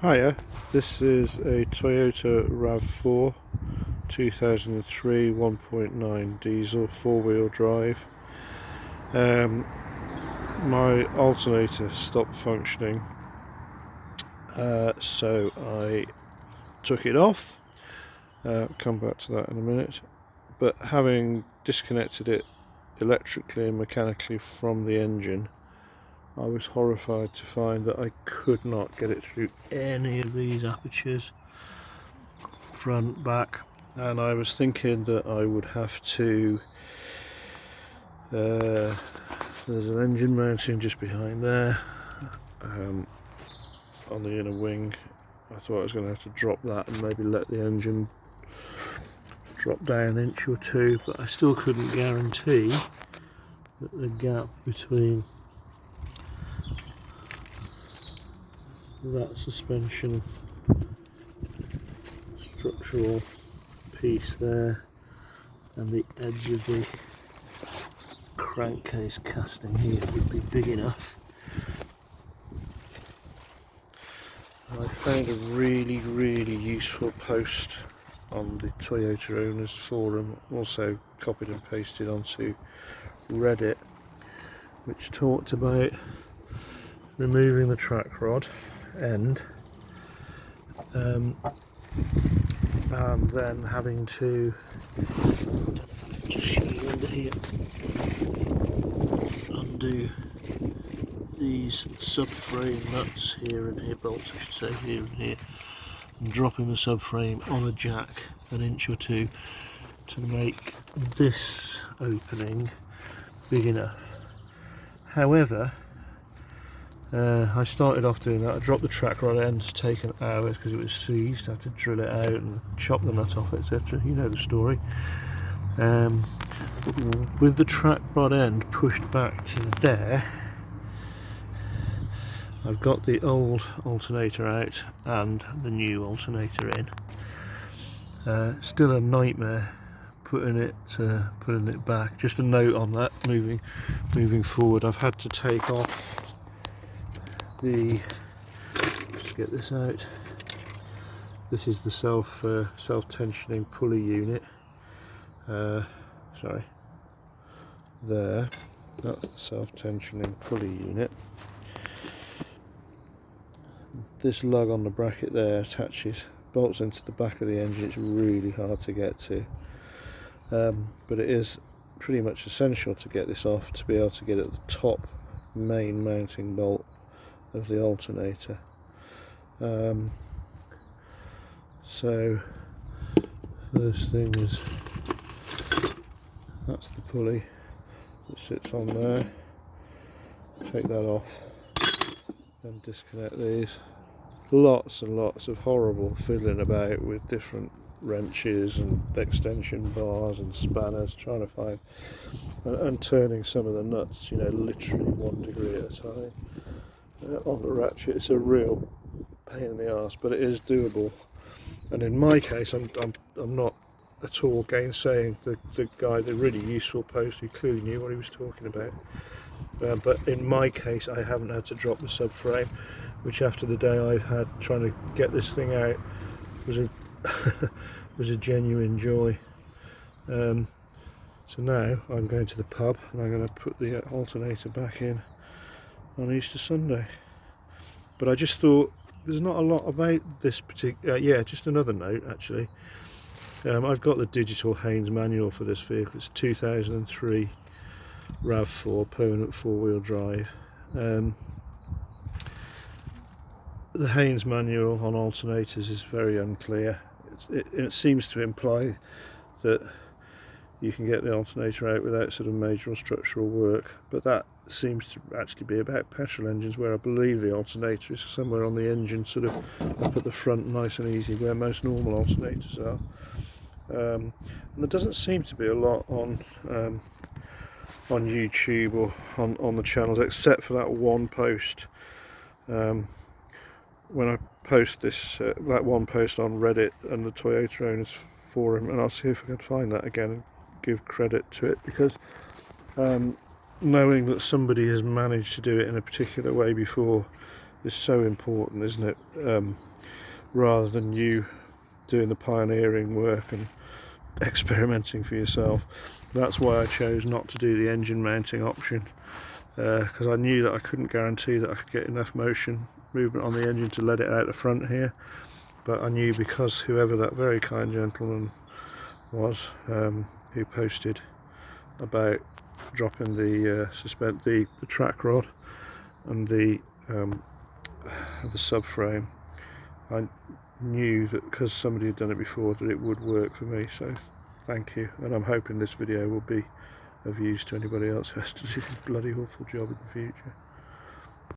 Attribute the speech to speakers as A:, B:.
A: Hiya, this is a Toyota RAV4 2003 1.9 diesel 4-wheel drive. My alternator stopped functioning, so I took it off. Come back to that in a minute. But having disconnected it electrically and mechanically from the engine, I was horrified to find that I could not get it through any of these apertures, front, back, and I was thinking that I would have to there's an engine mounting just behind there, on the inner wing. I thought I was going to have to drop that and maybe let the engine drop down an inch or two, but I still couldn't guarantee that the gap between that suspension structural piece there and the edge of the crankcase casting here would be big enough. And I found a really useful post on the Toyota owners forum, also copied and pasted onto Reddit, which talked about removing the track rod end and then having to, just show you under here, undo these subframe nuts here and here, bolts I should say, here and here, and dropping the subframe on a jack an inch or two to make this opening big enough. However, I started off doing that. I dropped the track rod end, it's taken hours because it was seized. I had to drill it out and chop the nut off, etc. You know the story. With the track rod end pushed back to there, I've got the old alternator out and the new alternator in. Still a nightmare putting it back. Just a note on that, moving forward, I've had to take off the, just get this out, this is the self-tensioning pulley unit, sorry, there, that's the self-tensioning pulley unit. This lug on the bracket there attaches, bolts into the back of the engine. It's really hard to get to, but it is pretty much essential to get this off to be able to get at the top main mounting bolt of the alternator. So first thing is, that's the pulley that sits on there. Take that off and disconnect these. Lots and lots of horrible fiddling about with different wrenches and extension bars and spanners, trying to find and turning some of the nuts, literally 1 degree at a time. On the ratchet. It's a real pain in the arse, but it is doable. And in my case, I'm not at all gainsaying the guy, the really useful post who clearly knew what he was talking about. But in my case, I haven't had to drop the subframe, which after the day I've had trying to get this thing out was a was a genuine joy. So now I'm going to the pub and I'm going to put the alternator back in on Easter Sunday. But I just thought there's not a lot about this particular, just another note actually. I've got the digital Haynes manual for this vehicle. It's 2003 RAV4 permanent 4-wheel drive. The Haynes manual on alternators is very unclear. It seems to imply that you can get the alternator out without sort of major structural work, but that seems to actually be about petrol engines, where I believe the alternator is somewhere on the engine, sort of up at the front, nice and easy, where most normal alternators are. And there doesn't seem to be a lot on YouTube or on the channels, except for that one post. When I post this, that one post on Reddit and the Toyota owners forum, and I'll see if I can find that again and give credit to it, because knowing that somebody has managed to do it in a particular way before is so important, isn't it? Rather than you doing the pioneering work and experimenting for yourself. That's why I chose not to do the engine mounting option, because I knew that I couldn't guarantee that I could get enough motion movement on the engine to let it out the front here. But I knew, because whoever that very kind gentleman was, who posted about dropping the the track rod and the subframe, I knew that because somebody had done it before that it would work for me. So thank you, and I'm hoping this video will be of use to anybody else who has to do this bloody awful job in the future.